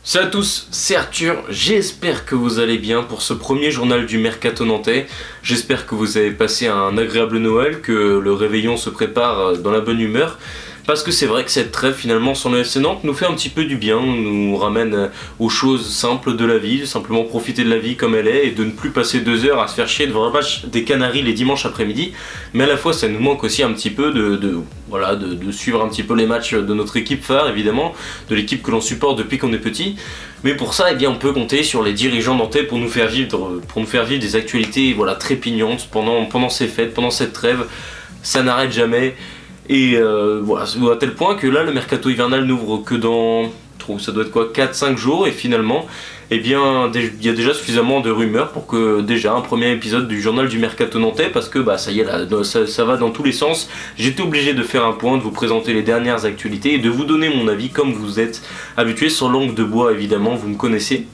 Salut à tous, c'est Arthur, j'espère que vous allez bien pour ce premier journal du Mercato nantais. J'espère que vous avez passé un agréable Noël, que le réveillon se prépare dans la bonne humeur. Parce que c'est vrai que cette trêve finalement sur le FC Nantes nous fait un petit peu du bien, nous ramène aux choses simples de la vie, simplement profiter de la vie comme elle est et de ne plus passer 2 heures à se faire chier devant un match des Canaries les dimanches après-midi. Mais à la fois ça nous manque aussi un petit peu de suivre un petit peu les matchs de notre équipe phare évidemment, de l'équipe que l'on supporte depuis qu'on est petit. Mais pour ça, eh bien, on peut compter sur les dirigeants nantais pour nous faire vivre des actualités trépignantes pendant ces fêtes, pendant cette trêve. Ça n'arrête jamais. Et voilà, à tel point que là le mercato hivernal n'ouvre que dans, ça doit être quoi, 4-5 jours, et finalement, eh bien, il y a déjà suffisamment de rumeurs pour que déjà un premier épisode du journal du mercato nantais, parce que bah ça y est là, ça va dans tous les sens. J'étais obligé de faire un point, de vous présenter les dernières actualités et de vous donner mon avis comme vous êtes habitué sur Langue de Bois évidemment, vous me connaissez.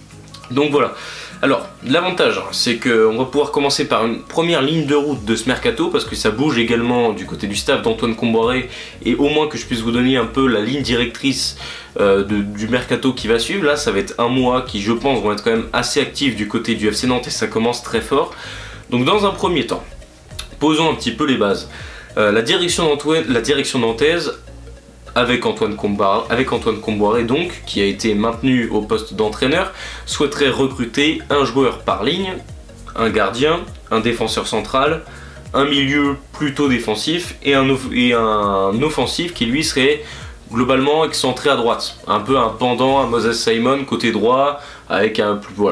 Donc voilà. Alors, l'avantage, c'est qu'on va pouvoir commencer par une première ligne de route de ce mercato, parce que ça bouge également du côté du staff d'Antoine Comboiré, et au moins que je puisse vous donner un peu la ligne directrice du mercato qui va suivre. Là, ça va être un mois qui, je pense, vont être quand même assez actifs du côté du FC Nantes, et ça commence très fort. Donc dans un premier temps, posons un petit peu les bases. La direction nantaise, avec Antoine Comboiré donc, qui a été maintenu au poste d'entraîneur, souhaiterait recruter un joueur par ligne, un gardien, un défenseur central, un milieu plutôt défensif et un offensif qui lui serait globalement excentré à droite. Un peu un pendant à Moses Simon côté droit, avec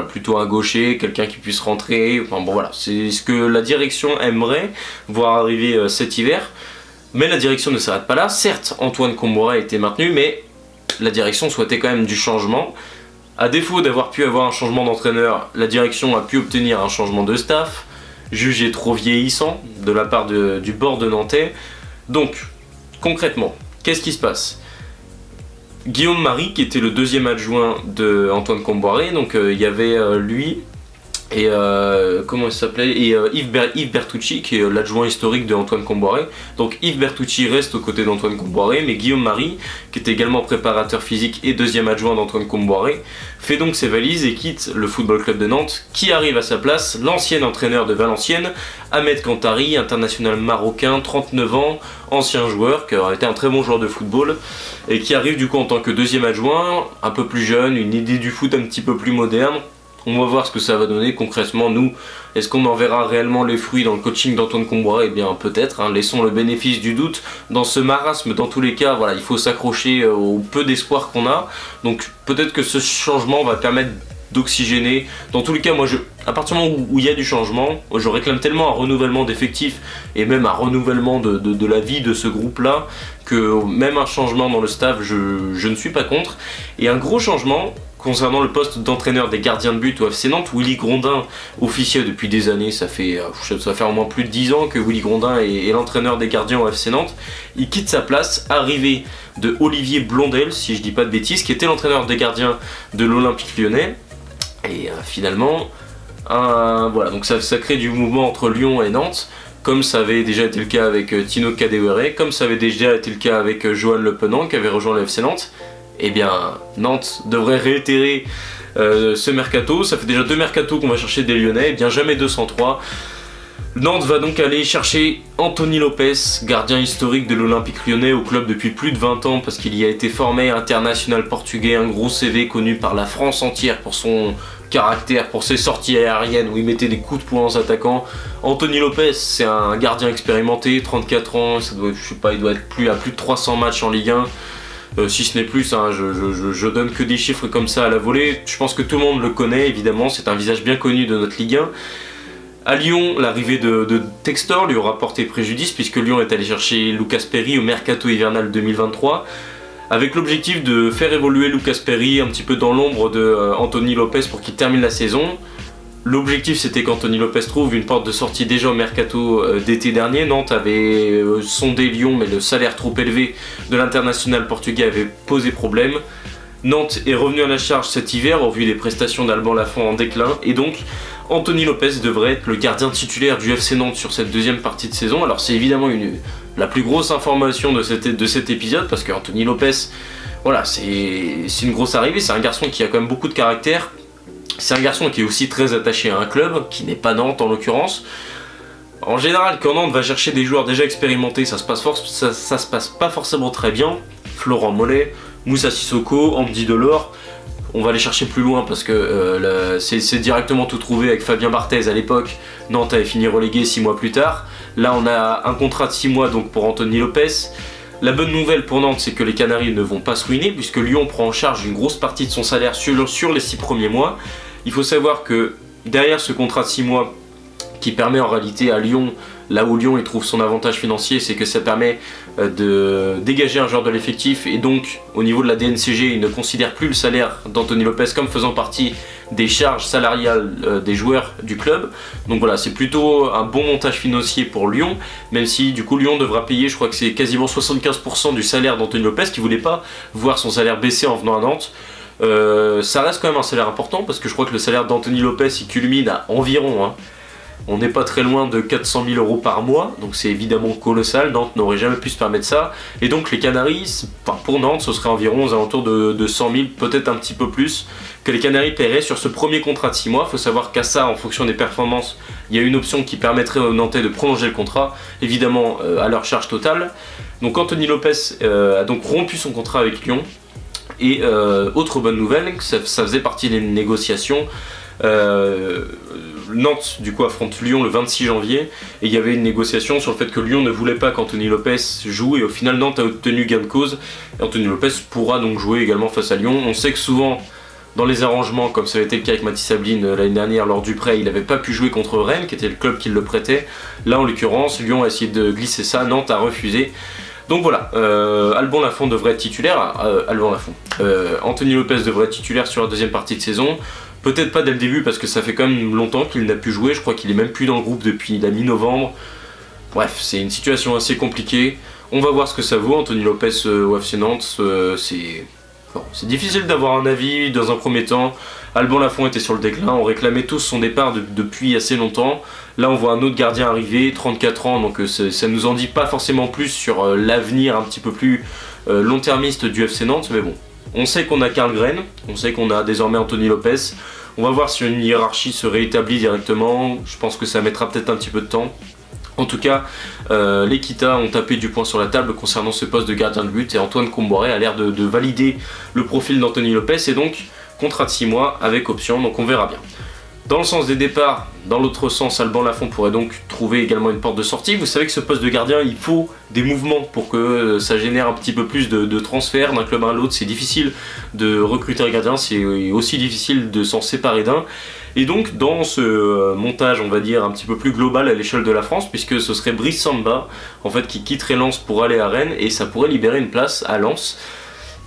plutôt un gaucher, quelqu'un qui puisse rentrer. Enfin bon voilà, c'est ce que la direction aimerait voir arriver cet hiver. Mais la direction ne s'arrête pas là. Certes, Antoine Comboiré a été maintenu, mais la direction souhaitait quand même du changement. À défaut d'avoir pu avoir un changement d'entraîneur, la direction a pu obtenir un changement de staff, jugé trop vieillissant de la part du board de Nantais. Donc, concrètement, qu'est-ce qui se passe? Guillaume Marie, qui était le deuxième adjoint de Antoine Comboiré, donc il y avait lui... Et comment il s'appelait, et Yves Bertucci qui est l'adjoint historique de Antoine Comboiré. Donc Yves Bertucci reste aux côtés d'Antoine Comboiré, mais Guillaume Marie, qui était également préparateur physique et deuxième adjoint d'Antoine Comboiré, fait donc ses valises et quitte le Football Club de Nantes. Qui arrive à sa place? L'ancien entraîneur de Valenciennes, Ahmed Kantari, international marocain, 39 ans, ancien joueur, qui aurait été un très bon joueur de football, et qui arrive du coup en tant que deuxième adjoint, un peu plus jeune, une idée du foot un petit peu plus moderne. On va voir ce que ça va donner concrètement. Nous, est-ce qu'on en verra réellement les fruits dans le coaching d'Antoine Comboiré? Eh bien peut-être, hein, laissons le bénéfice du doute. Dans ce marasme, dans tous les cas, voilà, il faut s'accrocher au peu d'espoir qu'on a. Donc peut-être que ce changement va permettre d'oxygéner. Dans tous les cas, moi, à partir du moment où il y a du changement, je réclame tellement un renouvellement d'effectifs et même un renouvellement de la vie de ce groupe-là, que même un changement dans le staff, je ne suis pas contre. Et un gros changement concernant le poste d'entraîneur des gardiens de but au FC Nantes, Willy Grondin officiel depuis des années, ça fait au moins plus de 10 ans que Willy Grondin est l'entraîneur des gardiens au FC Nantes. Il quitte sa place, arrivée de Olivier Blondel, si je dis pas de bêtises, qui était l'entraîneur des gardiens de l'Olympique Lyonnais. Et finalement, voilà, donc ça crée du mouvement entre Lyon et Nantes, comme ça avait déjà été le cas avec Tino Kadewere, comme ça avait déjà été le cas avec Johan Le Penant qui avait rejoint le FC Nantes. Eh bien, Nantes devrait réitérer ce mercato. Ça fait déjà 2 mercatos qu'on va chercher des Lyonnais, et bien jamais 203. Nantes va donc aller chercher Anthony Lopez, gardien historique de l'Olympique Lyonnais, au club depuis plus de 20 ans parce qu'il y a été formé, international portugais, un gros CV connu par la France entière pour son caractère, pour ses sorties aériennes où il mettait des coups de poing aux attaquants. Anthony Lopez, c'est un gardien expérimenté, 34 ans, ça doit, je sais pas, il doit être à plus de 300 matchs en Ligue 1. Si ce n'est plus, hein, je donne que des chiffres comme ça à la volée. Je pense que tout le monde le connaît, évidemment, c'est un visage bien connu de notre Ligue 1. À Lyon, l'arrivée de Textor lui aura porté préjudice, puisque Lyon est allé chercher Lucas Perry au mercato hivernal 2023, avec l'objectif de faire évoluer Lucas Perry un petit peu dans l'ombre de Anthony Lopez pour qu'il termine la saison. L'objectif, c'était qu'Anthony Lopez trouve une porte de sortie déjà au mercato d'été dernier. Nantes avait sondé Lyon, mais le salaire trop élevé de l'international portugais avait posé problème. Nantes est revenu à la charge cet hiver au vu des prestations d'Alban Lafont en déclin, et donc Anthony Lopez devrait être le gardien titulaire du FC Nantes sur cette deuxième partie de saison. Alors c'est évidemment la plus grosse information de cet épisode, parce que Anthony Lopez, voilà, c'est une grosse arrivée, c'est un garçon qui a quand même beaucoup de caractère, c'est un garçon qui est aussi très attaché à un club, qui n'est pas Nantes en l'occurrence. En général, quand Nantes va chercher des joueurs déjà expérimentés, ça se passe pas forcément très bien. Florent Mollet, Moussa Sissoko, Amdy Delors, on va aller chercher plus loin parce que c'est directement tout trouvé avec Fabien Barthez à l'époque. Nantes avait fini relégué 6 mois plus tard. Là on a un contrat de 6 mois donc pour Anthony Lopez. La bonne nouvelle pour Nantes, c'est que les Canaries ne vont pas se ruiner puisque Lyon prend en charge une grosse partie de son salaire sur les 6 premiers mois. Il faut savoir que derrière ce contrat de 6 mois qui permet en réalité à Lyon, là où Lyon il trouve son avantage financier, c'est que ça permet de dégager un joueur de l'effectif, et donc au niveau de la DNCG il ne considère plus le salaire d'Anthony Lopez comme faisant partie des charges salariales des joueurs du club. Donc voilà, c'est plutôt un bon montage financier pour Lyon, même si du coup Lyon devra payer, je crois que c'est quasiment 75% du salaire d'Anthony Lopez, qui voulait pas voir son salaire baisser en venant à Nantes. Ça reste quand même un salaire important parce que je crois que le salaire d'Anthony Lopez il culmine à environ, on n'est pas très loin de 400 000 € par mois, donc c'est évidemment colossal. Nantes n'aurait jamais pu se permettre ça, et donc les Canaries, pour Nantes ce serait environ aux alentours de 100 000, peut-être un petit peu plus, que les Canaries paieraient sur ce premier contrat de 6 mois. Il faut savoir qu'à ça, en fonction des performances, il y a une option qui permettrait aux Nantais de prolonger le contrat, évidemment à leur charge totale. Donc Anthony Lopez a donc rompu son contrat avec Lyon. Et autre bonne nouvelle, ça faisait partie des négociations. Nantes du coup affronte Lyon le 26 janvier et il y avait une négociation sur le fait que Lyon ne voulait pas qu'Anthony Lopez joue, et au final Nantes a obtenu gain de cause et Anthony Lopez pourra donc jouer également face à Lyon. On sait que souvent dans les arrangements, comme ça avait été le cas avec Mathis Sabline l'année dernière lors du prêt, il n'avait pas pu jouer contre Rennes qui était le club qui le prêtait. Là en l'occurrence Lyon a essayé de glisser ça, Nantes a refusé. Donc voilà, Alban Lafont devrait être titulaire, Anthony Lopez devrait être titulaire sur la deuxième partie de saison. Peut-être pas dès le début parce que ça fait quand même longtemps qu'il n'a pu jouer, je crois qu'il est même plus dans le groupe depuis la mi-novembre. Bref, c'est une situation assez compliquée. On va voir ce que ça vaut, Anthony Lopez au FC Nantes, c'est difficile d'avoir un avis dans un premier temps. Alban Lafont était sur le déclin, on réclamait tous son départ depuis assez longtemps. Là on voit un autre gardien arriver, 34 ans, donc ça nous en dit pas forcément plus sur l'avenir un petit peu plus long-termiste du FC Nantes, mais bon. On sait qu'on a Karl Green, on sait qu'on a désormais Anthony Lopez. On va voir si une hiérarchie se réétablit directement. Je pense que ça mettra peut-être un petit peu de temps. En tout cas, les Kita ont tapé du poing sur la table concernant ce poste de gardien de but, et Antoine Comboiré a l'air de valider le profil d'Anthony Lopez, et donc contrat de 6 mois avec option, donc on verra bien. Dans le sens des départs, dans l'autre sens, Alban Lafont pourrait donc trouver également une porte de sortie. Vous savez que ce poste de gardien, il faut des mouvements pour que ça génère un petit peu plus de transferts d'un club à l'autre. C'est difficile de recruter un gardien, c'est aussi difficile de s'en séparer d'un. Et donc dans ce montage, on va dire, un petit peu plus global à l'échelle de la France, puisque ce serait Brice Samba en fait, qui quitterait Lens pour aller à Rennes, et ça pourrait libérer une place à Lens.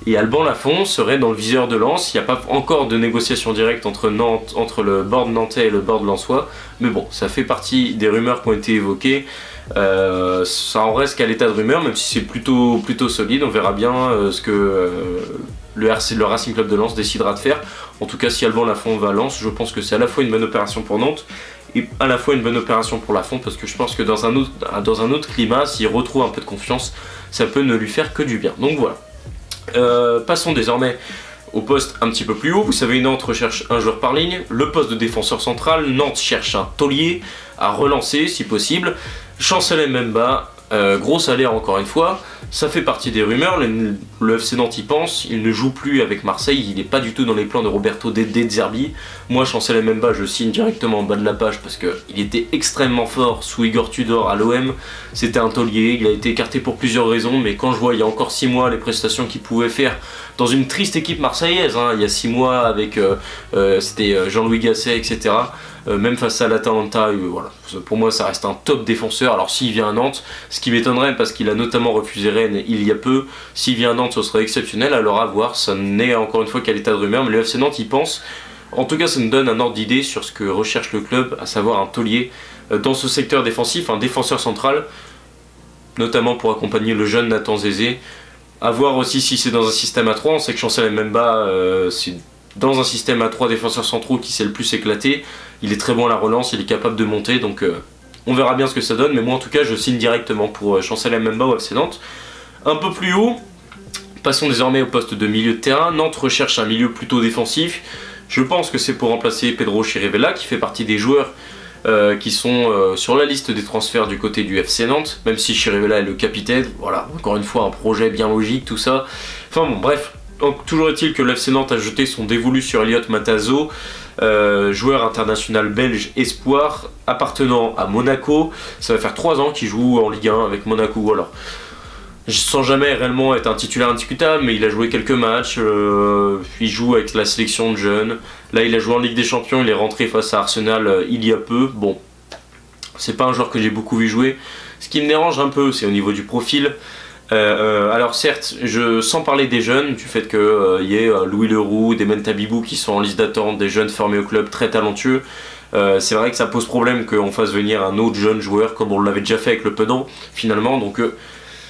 Et Alban Lafont serait dans le viseur de Lens. Il n'y a pas encore de négociation directe entre le board nantais et le board lensois, mais bon, ça fait partie des rumeurs qui ont été évoquées. Ça en reste qu'à l'état de rumeur, même si c'est plutôt solide. On verra bien ce que le Racing Club de Lens décidera de faire. En tout cas, si Alban Lafont va à Lens, je pense que c'est à la fois une bonne opération pour Nantes et à la fois une bonne opération pour Lafont, parce que je pense que dans un autre climat, s'il retrouve un peu de confiance, ça peut ne lui faire que du bien. Donc voilà. Passons désormais au poste un petit peu plus haut. Vous savez, Nantes recherche un joueur par ligne, le poste de défenseur central. Nantes cherche un taulier à relancer si possible. Chancel Mbemba, gros salaire encore une fois, ça fait partie des rumeurs. Le FC Nantes y pense, il ne joue plus avec Marseille, il n'est pas du tout dans les plans de Roberto De Zerbi. Moi, Chancel Mbemba, je signe directement en bas de la page parce qu'il était extrêmement fort sous Igor Tudor à l'OM. C'était un taulier, il a été écarté pour plusieurs raisons, mais quand je vois il y a encore 6 mois les prestations qu'il pouvait faire dans une triste équipe marseillaise, il y a 6 mois avec c'était Jean-Louis Gasset, etc. Même face à l'Atalanta, voilà. Pour moi ça reste un top défenseur. Alors s'il vient à Nantes, ce qui m'étonnerait parce qu'il a notamment refusé Rennes il y a peu, s'il vient à Nantes ce serait exceptionnel, alors à voir, ça n'est encore une fois qu'à l'état de rumeur, mais le FC Nantes y pense. En tout cas ça nous donne un ordre d'idée sur ce que recherche le club, à savoir un taulier dans ce secteur défensif, un défenseur central, notamment pour accompagner le jeune Nathan Zézé. À voir aussi si c'est dans un système à 3. On sait que Chancel Mbemba, c'est dans un système à 3 défenseurs centraux qui s'est le plus éclaté. Il est très bon à la relance, il est capable de monter, donc on verra bien ce que ça donne. Mais moi en tout cas je signe directement pour Chancel Mbemba au FC Nantes. Un peu plus haut, passons désormais au poste de milieu de terrain. Nantes recherche un milieu plutôt défensif. Je pense que c'est pour remplacer Pedro Chirivella qui fait partie des joueurs qui sont sur la liste des transferts du côté du FC Nantes, même si Chirivella est le capitaine. Voilà, encore une fois un projet bien logique, tout ça. Enfin bon, bref, donc, toujours est-il que le FC Nantes a jeté son dévolu sur Elliot Matazo, joueur international belge espoir appartenant à Monaco. Ça va faire 3 ans qu'il joue en Ligue 1 avec Monaco. Alors, sans jamais réellement être un titulaire indiscutable, mais il a joué quelques matchs, il joue avec la sélection de jeunes. Là il a joué en Ligue des Champions, il est rentré face à Arsenal il y a peu. Bon, c'est pas un joueur que j'ai beaucoup vu jouer. Ce qui me dérange un peu, c'est au niveau du profil. Alors certes, sans parler des jeunes, du fait qu'il y ait Louis Leroux, des Mentabibou qui sont en liste d'attente, des jeunes formés au club très talentueux, c'est vrai que ça pose problème qu'on fasse venir un autre jeune joueur comme on l'avait déjà fait avec le Penant finalement. Donc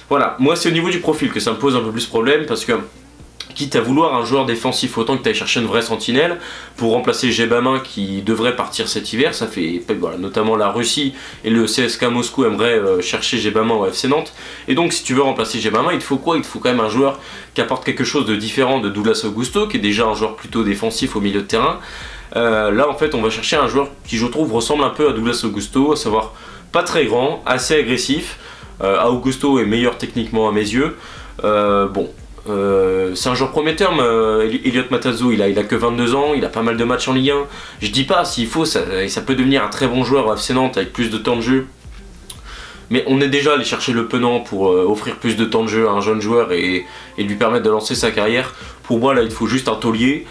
voilà, moi c'est au niveau du profil que ça me pose un peu plus problème, parce que quitte à vouloir un joueur défensif, autant que tu ailles chercher une vraie sentinelle pour remplacer Gebamin qui devrait partir cet hiver. Ça fait, voilà, notamment la Russie et le CSKA Moscou aimeraient chercher Gebamin au FC Nantes. Et donc si tu veux remplacer Gebamin, il te faut quoi? Il te faut quand même un joueur qui apporte quelque chose de différent de Douglas Augusto, qui est déjà un joueur plutôt défensif au milieu de terrain. Là en fait on va chercher un joueur qui je trouve ressemble un peu à Douglas Augusto, à savoir pas très grand, assez agressif. Augusto est meilleur techniquement à mes yeux. C'est un joueur prometteur, Elliot Matazo, il a que 22 ans, il a pas mal de matchs en Ligue 1. Je dis pas, s'il faut, ça peut devenir un très bon joueur au FC Nantes avec plus de temps de jeu. Mais on est déjà allé chercher le Penant pour offrir plus de temps de jeu à un jeune joueur et lui permettre de lancer sa carrière. Pour moi, là, il faut juste un taulier,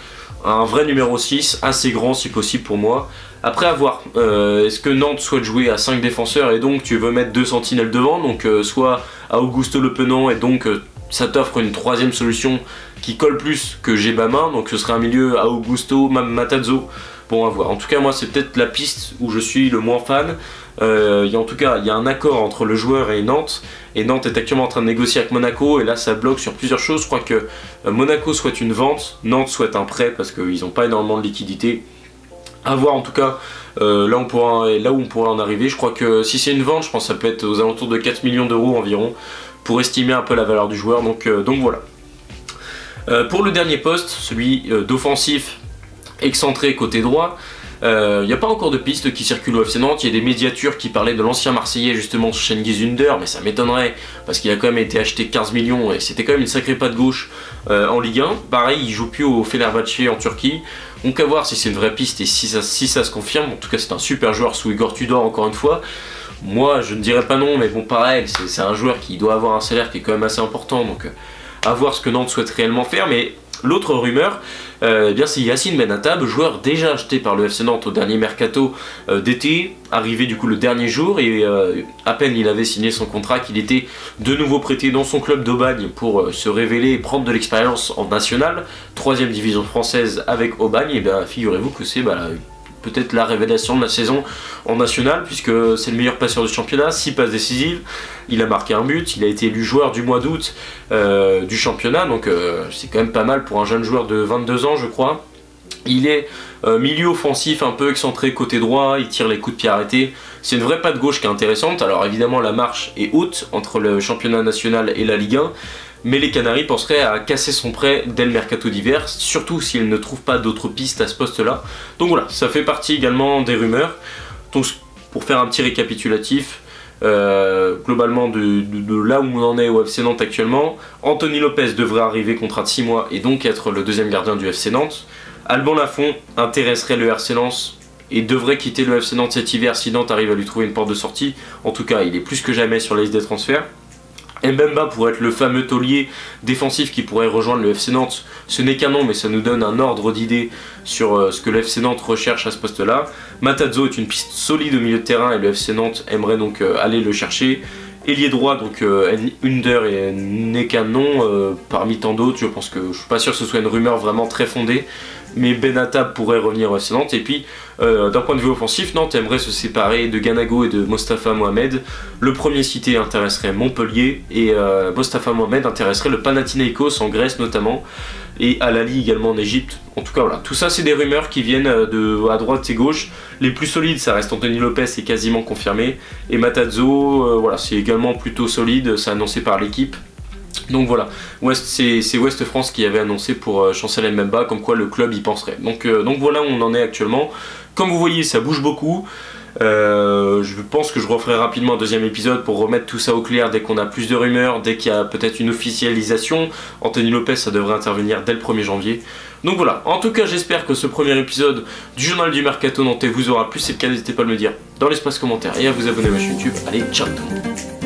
un vrai numéro 6, assez grand si possible pour moi. Après, à voir, est-ce que Nantes souhaite jouer à 5 défenseurs et donc tu veux mettre 2 sentinelles devant, donc soit à Augusto Le Penant, et donc ça t'offre une troisième solution qui colle plus que Gebamin, donc ce serait un milieu à Augusto, Matazo. Bon, à voir. En tout cas, moi, c'est peut-être la piste où je suis le moins fan. En tout cas, il y a un accord entre le joueur et Nantes est actuellement en train de négocier avec Monaco, et là, ça bloque sur plusieurs choses. Je crois que Monaco souhaite une vente, Nantes souhaite un prêt parce qu'ils n'ont pas énormément de liquidité. À voir en tout cas là où on pourra en arriver. Je crois que si c'est une vente, je pense que ça peut être aux alentours de 4 millions d'euros environ, pour estimer un peu la valeur du joueur, donc voilà. Pour le dernier poste, celui d'offensif excentré côté droit, il n'y a pas encore de piste qui circule au FC Nantes. Il y a des médiatures qui parlaient de l'ancien Marseillais justement, Cengiz Ünder, mais ça m'étonnerait parce qu'il a quand même été acheté 15 millions et c'était quand même une sacrée patte gauche en Ligue 1. Pareil, il joue plus au Fenerbahçe en Turquie. Donc à voir si c'est une vraie piste et si ça se confirme. En tout cas, c'est un super joueur sous Igor Tudor, encore une fois. Moi, je ne dirais pas non, mais bon, pareil, c'est un joueur qui doit avoir un salaire qui est quand même assez important. Donc à voir ce que Nantes souhaite réellement faire. Mais l'autre rumeur, eh bien c'est Yacine Benatab, joueur déjà acheté par le FC Nantes au dernier mercato d'été, arrivé du coup le dernier jour, et à peine il avait signé son contrat qu'il était de nouveau prêté dans son club d'Aubagne pour se révéler et prendre de l'expérience en nationale, 3ème division française avec Aubagne. Et bien figurez-vous que c'est peut-être la révélation de la saison en nationale, puisque c'est le meilleur passeur du championnat, 6 passes décisives, il a marqué un but, il a été élu joueur du mois d'août du championnat, donc c'est quand même pas mal pour un jeune joueur de 22 ans je crois. Il est milieu offensif un peu excentré côté droit, il tire les coups de pied arrêtés, c'est une vraie patte gauche qui est intéressante. Alors évidemment la marche est haute entre le championnat national et la Ligue 1, mais les Canaries penseraient à casser son prêt dès le mercato d'hiver, surtout s'ils ne trouvent pas d'autres pistes à ce poste-là. Donc voilà, ça fait partie également des rumeurs. Donc pour faire un petit récapitulatif, globalement de là où on en est au FC Nantes actuellement, Anthony Lopez devrait arriver, contrat de 6 mois, et donc être le deuxième gardien du FC Nantes. Alban Lafont intéresserait le RC Lens et devrait quitter le FC Nantes cet hiver si Nantes arrive à lui trouver une porte de sortie. En tout cas, il est plus que jamais sur la liste des transferts. Mbemba pourrait être le fameux taulier défensif qui pourrait rejoindre le FC Nantes. Ce n'est qu'un nom, mais ça nous donne un ordre d'idée sur ce que le FC Nantes recherche à ce poste-là. Matazo est une piste solide au milieu de terrain et le FC Nantes aimerait donc aller le chercher. Ailier droit, donc Ünder n'est qu'un nom parmi tant d'autres. Je pense que je suis pas sûr que ce soit une rumeur vraiment très fondée, mais Benata pourrait revenir au FC Nantes. Et puis d'un point de vue offensif, Nantes aimerait se séparer de Ganago et de Mostafa Mohamed. Le premier cité intéresserait Montpellier et Mostafa Mohamed intéresserait le Panathinaikos en Grèce notamment, et Al Ahly également en Égypte. En tout cas voilà, tout ça c'est des rumeurs qui viennent à droite et gauche. Les plus solides ça reste Anthony Lopez, c'est quasiment confirmé, et Matarazzo, voilà, c'est également plutôt solide, c'est annoncé par l'équipe. Donc voilà, c'est Ouest France qui avait annoncé pour Chancel Mbemba, comme quoi le club y penserait. Donc voilà où on en est actuellement. Comme vous voyez, ça bouge beaucoup. Je pense que je referai rapidement un deuxième épisode pour remettre tout ça au clair dès qu'on a plus de rumeurs, dès qu'il y a peut-être une officialisation. Anthony Lopez, ça devrait intervenir dès le 1er janvier. Donc voilà, en tout cas j'espère que ce premier épisode du journal du Mercato Nantais vous aura plu. Si c'est le cas, n'hésitez pas à le me dire dans l'espace commentaire et à vous abonner à ma chaîne YouTube. Allez, ciao tout le monde.